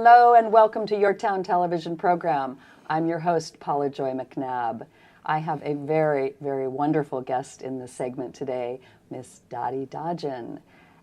Hello and welcome to YourTown television program. I'm your host, Paula Joy MacNab. I have a very, very wonderful guest in this segment today, Miss Dottie Dodgion.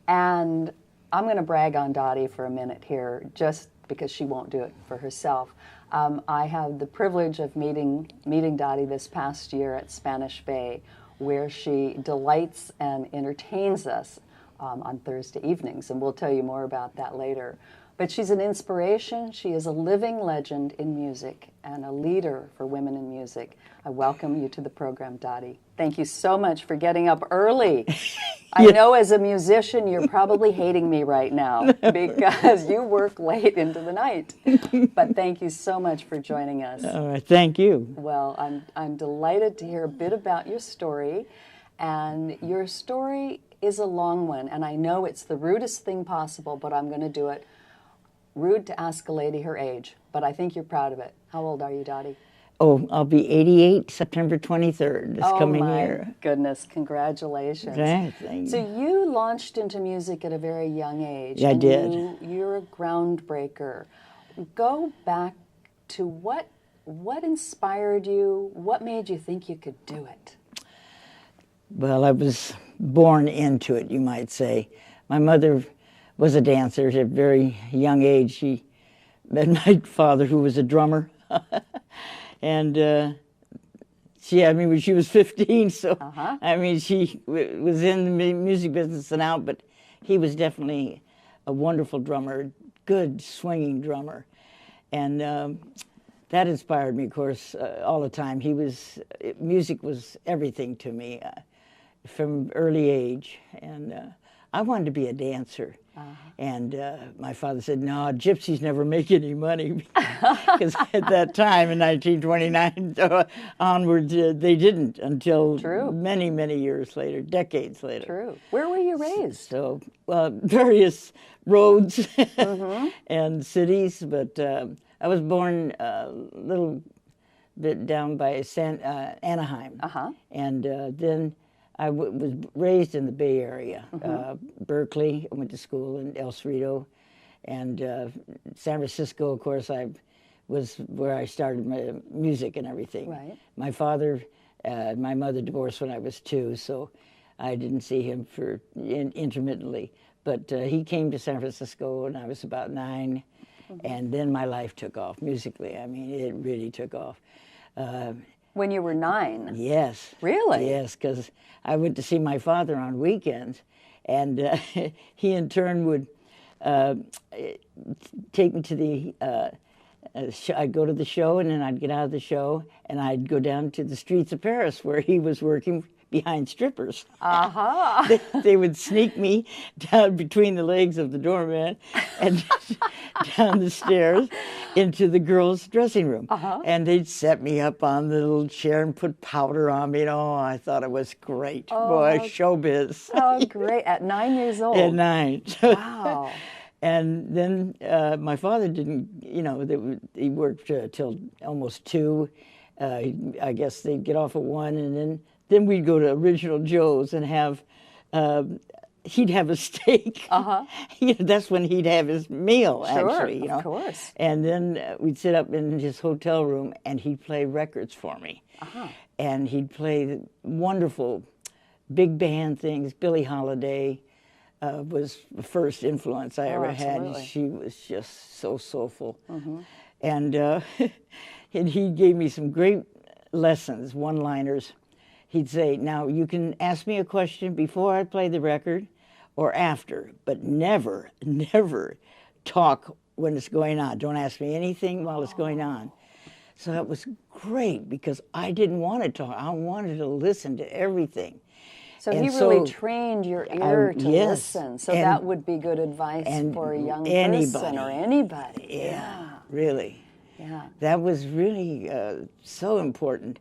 And I'm going to brag on Dottie for a minute here, just because she won't do it for herself. I had the privilege of meeting Dottie this past year at Spanish Bay, where she delights and entertains us on Thursday evenings, and we'll tell you more about that later. But she's an inspiration. She is a living legend in music and a leader for women in music. I welcome you to the program, Dottie. Thank you so much for getting up early. I know as a musician, you're probably hating me right now because you work late into the night. But thank you so much for joining us. All right, thank you. Well, I'm delighted to hear a bit about your story. And your story is a long one. And I know it's the rudest thing possible, but I'm going to do it. Rude to ask a lady her age, but I think you're proud of it. How old are you, Dottie? Oh, I'll be 88 September 23rd this coming year. Oh my goodness, congratulations. Thanks. So you launched into music at a very young age. Yeah, I did. You're a groundbreaker. Go back to what inspired you? What made you think you could do it? Well, I was born into it, you might say. My mother was a dancer at a very young age. She met my father, who was a drummer. And when she was 15, so, she was in the music business and out, but he was definitely a wonderful drummer, good swinging drummer. And that inspired me, of course, all the time. Music was everything to me from early age. And I wanted to be a dancer. And my father said, no, gypsies never make any money. Because at that time, in 1929 onwards, they didn't until many, many years later, decades later. True. Where were you raised? So various roads and cities, but I was born a little bit down by Anaheim. And then I was raised in the Bay Area, Berkeley. I went to school in El Cerrito, and San Francisco, of course, was where I started my music and everything. Right. My father, my mother divorced when I was 2, so I didn't see him for intermittently. But he came to San Francisco when I was about 9, and then my life took off musically. I mean, it really took off. When you were 9? Yes. Really? Yes, because I went to see my father on weekends, and he in turn would take me to the, I'd go to the show, and then I'd get out of the show, and I'd go down to the streets of Paris where he was working behind strippers. They would sneak me down between the legs of the doorman and down the stairs into the girls' dressing room. And they'd set me up on the little chair and put powder on me. And I thought it was great. Boy, showbiz. Oh, great. At 9 years old? At 9. Wow. And then my father didn't, he worked till almost 2. I guess they'd get off at 1, and then we'd go to Original Joe's and have, he'd have a steak. That's when he'd have his meal, actually. Of course. And then we'd sit up in his hotel room, and he'd play records for me. And he'd play wonderful big band things. Billie Holiday was the first influence I ever had. She was just so soulful. And he gave me some great lessons, one-liners. He'd say, now you can ask me a question before I play the record or after, but never, never talk when it's going on. Don't ask me anything while it's going on. So that was great because I didn't want to talk. I wanted to listen to everything. So he really trained your ear to listen. So that would be good advice for a young person or anybody. Yeah, really. Yeah. That was really so important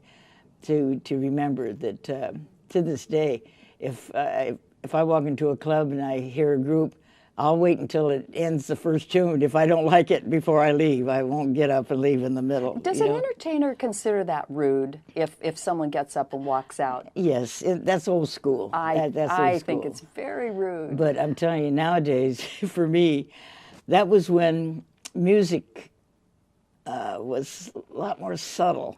to remember that to this day, if I walk into a club and I hear a group, I'll wait until it ends the first tune. If I don't like it before I leave, I won't get up and leave in the middle. Does an entertainer consider that rude if someone gets up and walks out? Yes, that's old school. I think it's very rude. But I'm telling you, nowadays, for me, that was when music was a lot more subtle.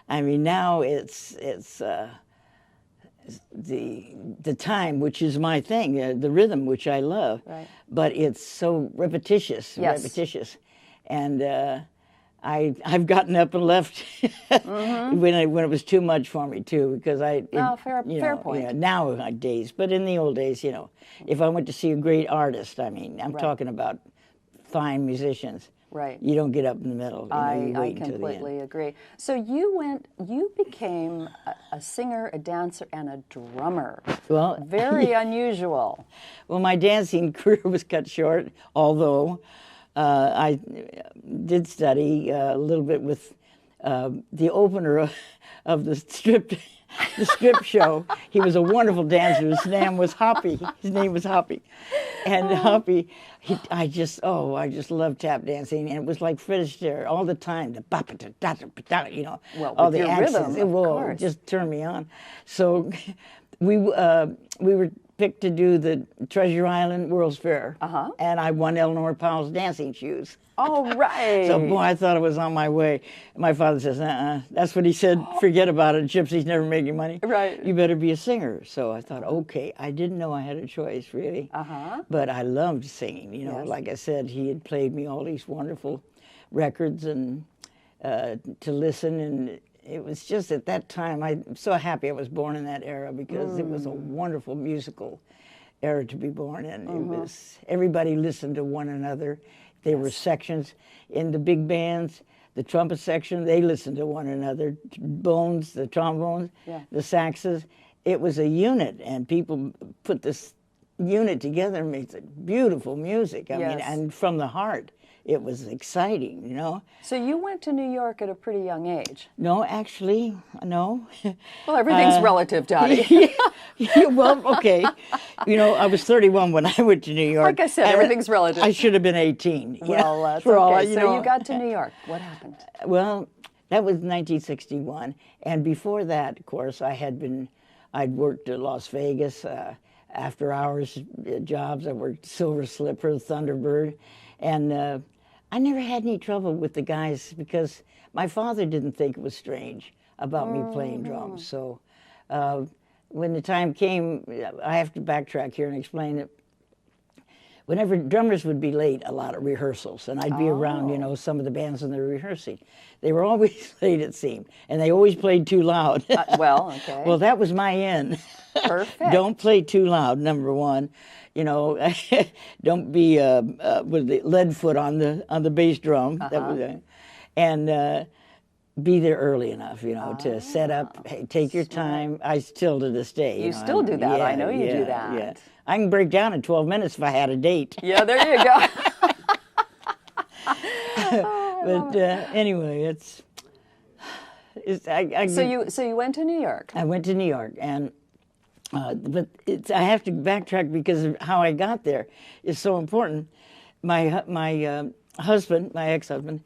I mean, now it's the time, which is my thing, the rhythm, which I love, Right. but it's so repetitious, and I've gotten up and left when it was too much for me too, because fair point. Nowadays, but in the old days, if I went to see a great artist, I mean, I'm talking about fine musicians. Right. You don't get up in the middle. You I wait until the completely end. agree. So you became a singer, a dancer, and a drummer. Well, very unusual. Well, my dancing career was cut short, although I did study a little bit with the opener of the strip show. He was a wonderful dancer. His name was Hoppy. And Hoppy, I just loved tap dancing, and it was like Fred Astaire all the time. The Well, all with the your accents. rhythm, of It course. just turned me on. So we were picked to do the Treasure Island World's Fair, and I won Eleanor Powell's dancing shoes. Oh, right. So, boy, I thought I was on my way. My father says, that's what he said, forget about it, gypsies never make you money. Right. You better be a singer. So I thought, okay, I didn't know I had a choice, really. But I loved singing, Yes. Like I said, he had played me all these wonderful records and to listen, and it was just at that time, I'm so happy I was born in that era, because it was a wonderful musical era to be born in. It was, everybody listened to one another. There were sections in the big bands, the trumpet section, they listened to one another. Bones, the trombones, the saxes. It was a unit, and people put this unit together and made beautiful music. I mean, and from the heart. It was exciting, So you went to New York at a pretty young age. No, actually, no. Well, everything's relative, Dottie. Well, okay. I was 31 when I went to New York. Like I said, everything's relative. I should have been 18. Well, that's for all, okay. So you got to New York. What happened? Well, that was 1961. And before that, of course, I'd worked at Las Vegas, after hours jobs. I worked Silver Slipper, Thunderbird. And I never had any trouble with the guys, because my father didn't think it was strange about me playing drums. So when the time came, I have to backtrack here and explain that whenever drummers would be late, a lot of rehearsals, and I'd be around, some of the bands when they were rehearsing. They were always late, it seemed, and they always played too loud. Okay. Well, that was my in. Perfect. Don't play too loud, number one. Don't be with the lead foot on the bass drum. That was, and be there early enough, to set up. Hey, take your time. I still to this day. You still do that. I know you do that. Yeah. I can break down in 12 minutes if I had a date. Yeah, there you go. But anyway, So you went to New York. I went to New York, and but I have to backtrack because of how I got there is so important. My husband, my ex-husband,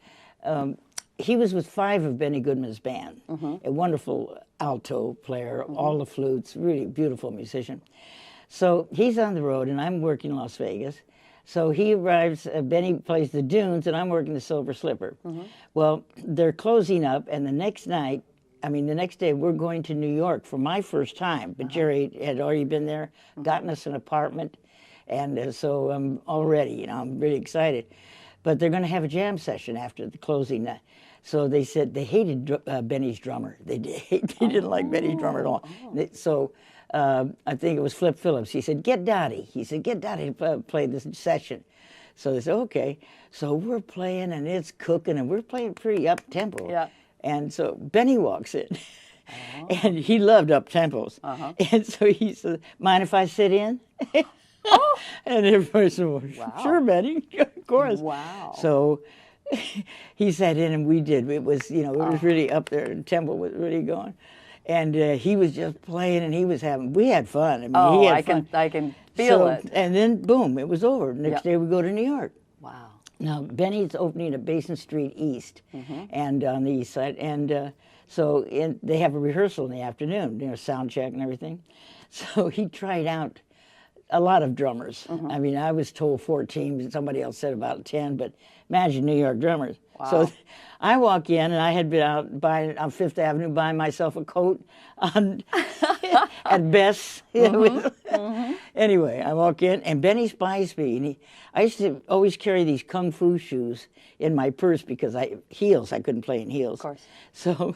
he was with 5 of Benny Goodman's band, a wonderful alto player, all the flutes, really beautiful musician. So he's on the road, and I'm working in Las Vegas. So he arrives, Benny plays the Dunes, and I'm working the Silver Slipper. Well, they're closing up, and the next day, we're going to New York for my first time. But Jerry had already been there, gotten us an apartment, and so I'm all ready, I'm really excited. But they're going to have a jam session after the closing. So they said they hated Benny's drummer. They didn't like Benny's drummer at all. So I think it was Flip Phillips. He said, get Dottie. He said, get Dottie to play this session. So they said, okay. So we're playing, and it's cooking, and we're playing pretty up-tempo. Yeah. And so Benny walks in, and he loved up-tempos. And so he said, mind if I sit in? And everybody said, well, sure, Benny, of course. Wow. So he sat in, and we did. It was, it was really up there, and tempo was really going. And he was just playing, and we had fun. He had fun. I can feel it. And then, boom, it was over. Next day we go to New York. Wow. Now, Benny's opening at Basin Street East, and on the east side. And so they have a rehearsal in the afternoon, sound check and everything. So he tried out a lot of drummers. I was told 14, but somebody else said about 10, but Imagine New York drummers. Wow. So I walk in, and I had been out on Fifth Avenue buying myself a coat at Best. Anyway, I walk in, and Benny spies me. And I used to always carry these kung fu shoes in my purse because heels. I couldn't play in heels. Of course. So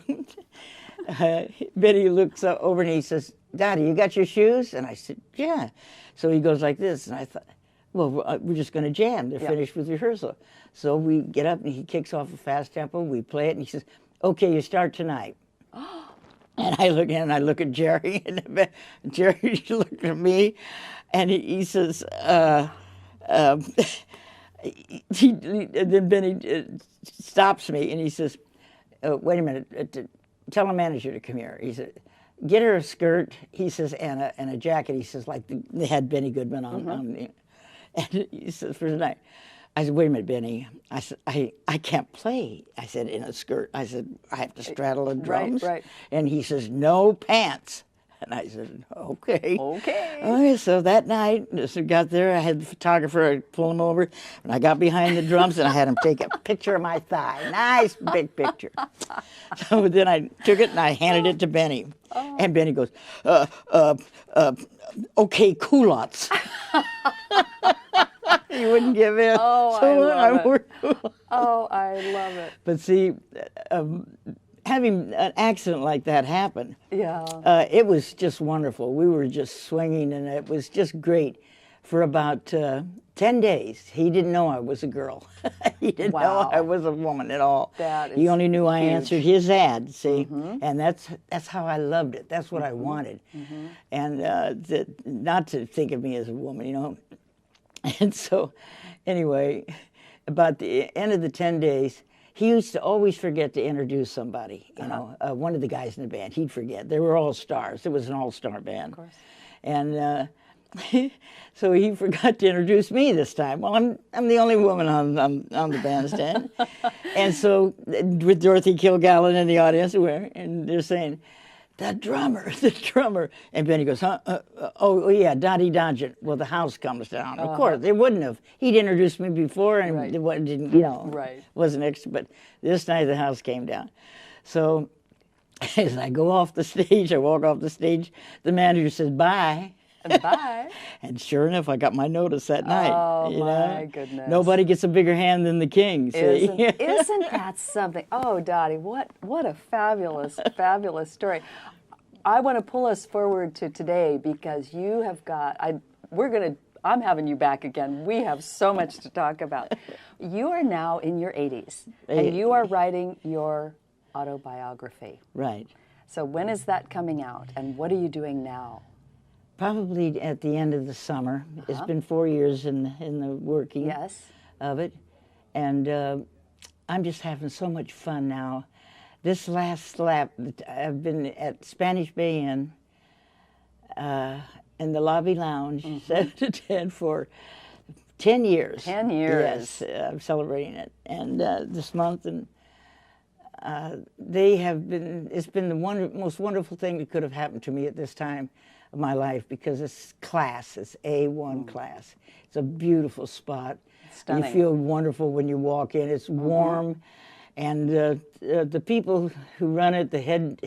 Benny looks over and he says, "Dottie, you got your shoes?" And I said, "Yeah." So he goes like this, and I thought, well, we're just going to jam. They're finished with rehearsal. So we get up, and he kicks off a fast tempo. We play it, and he says, "Okay, you start tonight." And I look in, and I look at Jerry, and Jerry looked at me, and he says, and then Benny stops me, and he says, "Wait a minute, tell the manager to come here." He said, "Get her a skirt," he says, and a jacket. He says, like they had Benny Goodman on. And he says, "For tonight." I said, "Wait a minute, Benny." I said, I can't play. I said, in a skirt. I said, "I have to straddle the drums." Right. And he says, "No pants." And I said, "Okay." Okay. So that night, as I got there, I had the photographer, I'd pull him over, and I got behind the drums, and I had him take a picture of my thigh. Nice big picture. So then I took it, and I handed it to Benny. And Benny goes, "Okay, culottes." He wouldn't give in. Oh, So I love it. it. Oh, I love it. But see, having an accident like that happen, it was just wonderful. We were just swinging, and it was just great for about 10 days. He didn't know I was a girl. He didn't know I was a woman at all. He only knew I answered his ad, see? And that's how I loved it. That's what I wanted. And not to think of me as a woman, you know. And so, anyway, about the end of the 10 days, he used to always forget to introduce somebody, you know, one of the guys in the band. He'd forget. They were all stars. It was an all-star band. Of course. And so he forgot to introduce me this time. Well, I'm the only woman on the bandstand. And so with Dorothy Kilgallen in the audience, and they're saying, the drummer. And Benny goes, "Huh? Oh, yeah, Dottie Dodgion." Well, the house comes down. Of course, they wouldn't have. He'd introduced me before, and it didn't, you know, wasn't extra. But this night, the house came down. So as I go off the stage, I walk off the stage, the manager says, "Bye." Bye. And sure enough, I got my notice that night. Oh, you my know? goodness. Nobody gets a bigger hand than the king, see? Isn't that something? Oh, Dottie, what a fabulous, fabulous story. I want to pull us forward to today because you have got, I'm having you back again. We have so much to talk about. You are now in your 80s, and you are writing your autobiography. Right. So when is that coming out, and what are you doing now? Probably at the end of the summer. It's been 4 years in the working of it. And I'm just having so much fun now. This last slap, I've been at Spanish Bay Inn in the lobby lounge, 7 to 10 for 10 years. 10 years. Yes, I'm celebrating it. And this month, and they have been, it's been the most wonderful thing that could have happened to me at this time of my life, because it's class, it's A1 class. It's a beautiful spot. Stunning. You feel wonderful when you walk in. It's warm, and the people who run it, the head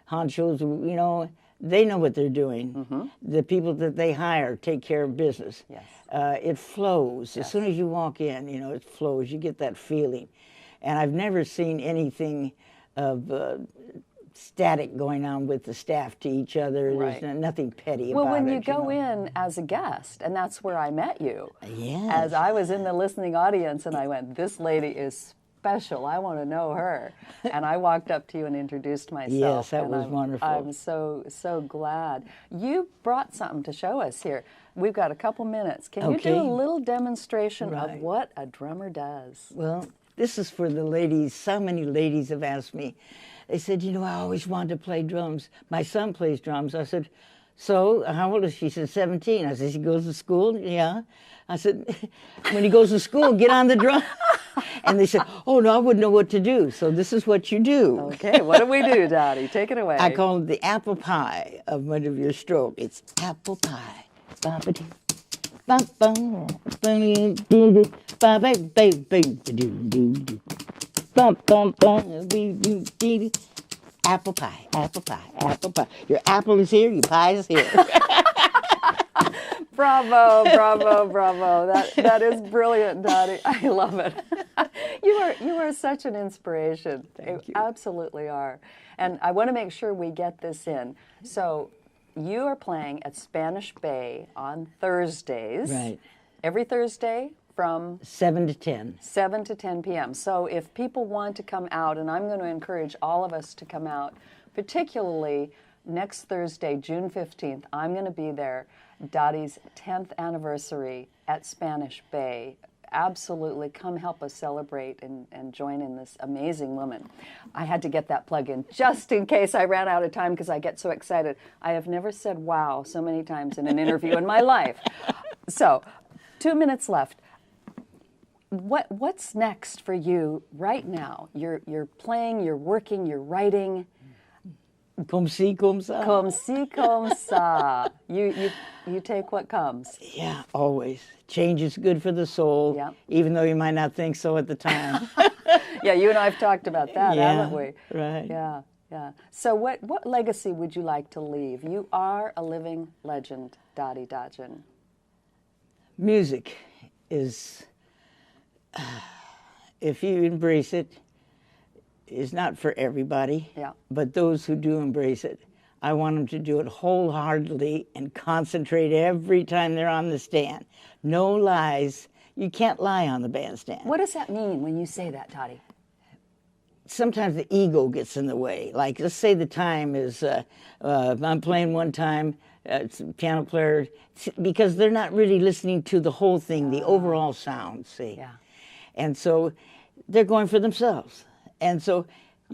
honchos, you know, they know what they're doing. The people that they hire take care of business. Yes. It flows. As soon as you walk in, you know, it flows. You get that feeling. And I've never seen anything of static going on with the staff to each other. Right. There's nothing petty about it. Well, when you go in as a guest, and that's where I met you. Yes. As I was in the listening audience, and I went, "This lady is special. I want to know her." And I walked up to you and introduced myself. Yes, that was wonderful. I'm so glad. You brought something to show us here. We've got a couple minutes. Can you do a little demonstration of what a drummer does? Well, this is for the ladies. So many ladies have asked me. They said, "You know, I always wanted to play drums. My son plays drums." I said, "So, how old is she?" She said, 17. I said, "He goes to school?" "Yeah." I said, "When he goes to school, get on the drum." And they said, "Oh, no, I wouldn't know what to do." So this is what you do. Okay, what do we do, Dottie? Take it away. I call it the apple pie of Mud of Your Stroke. It's apple pie. Ba-ba-doo, Bum, bum, bum, bum, bum, bum, bum, apple pie, apple pie, apple pie. Your apple is here, your pie is here. Bravo, bravo, bravo. That is brilliant, Dottie. I love it. You are such an inspiration. Thank you. Absolutely are. And I want to make sure we get this in. So you are playing at Spanish Bay on Thursdays. Right. Every Thursday from 7 to 10. 7 to 10 p.m. So if people want to come out, and I'm going to encourage all of us to come out, particularly next Thursday, June 15th, I'm going to be there, Dottie's 10th anniversary at Spanish Bay. Absolutely, come help us celebrate and join in this amazing woman. I had to get that plug in just in case I ran out of time because I get so excited. I have never said wow so many times in an interview in my life. So, 2 minutes left. What's next for you right now? You're playing, you're working, you're writing. Comme ci, comme ça. Comme ci, comme ça. You take what comes. Yeah, always. Change is good for the soul, Yeah. even though you might not think so at the time. Yeah, you and I have talked about that, Yeah, haven't we? right. Yeah, yeah. So what legacy would you like to leave? You are a living legend, Dottie Dodgion. Music is, if you embrace it, is not for everybody. Yeah. But those who do embrace it, I want them to do it wholeheartedly and concentrate every time they're on the stand. No lies. You can't lie on the bandstand. What does that mean when you say that, Dottie? Sometimes the ego gets in the way. Like, let's say the time is, I'm playing one time, it's a piano player, because they're not really listening to the whole thing, the overall sound, see? Yeah. And so they're going for themselves. And so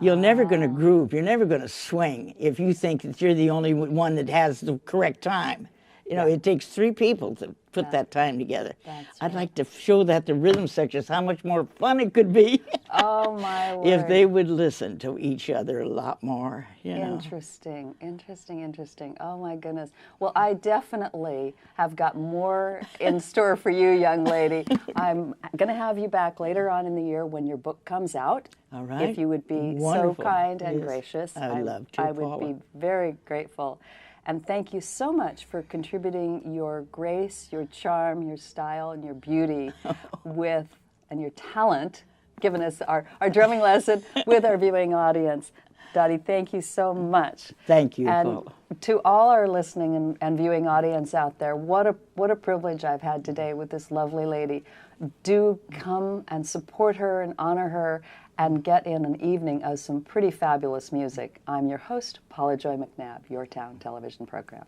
you're never going to groove, you're never going to swing if you think that you're the only one that has the correct time. You know, it takes 3 people to put that time together. I'd like to show that to rhythm sections, how much more fun it could be. Oh, my word. If they would listen to each other a lot more, you know. Interesting, interesting, interesting. Oh, my goodness. Well, I definitely have got more in store for you, young lady. I'm going to have you back later on in the year when your book comes out. All right. If you would be Wonderful. so kind and Yes. gracious. I would love to, I would Paula. be very grateful. And thank you so much for contributing your grace, your charm, your style, and your beauty and your talent, giving us our drumming lesson with our viewing audience. Dottie, thank you so much. Thank you, And Paula. to all our listening and viewing audience out there, what a privilege I've had today with this lovely lady. Do come and support her and honor her and get in an evening of some pretty fabulous music. I'm your host, Paula Joy MacNab, Your Town television program.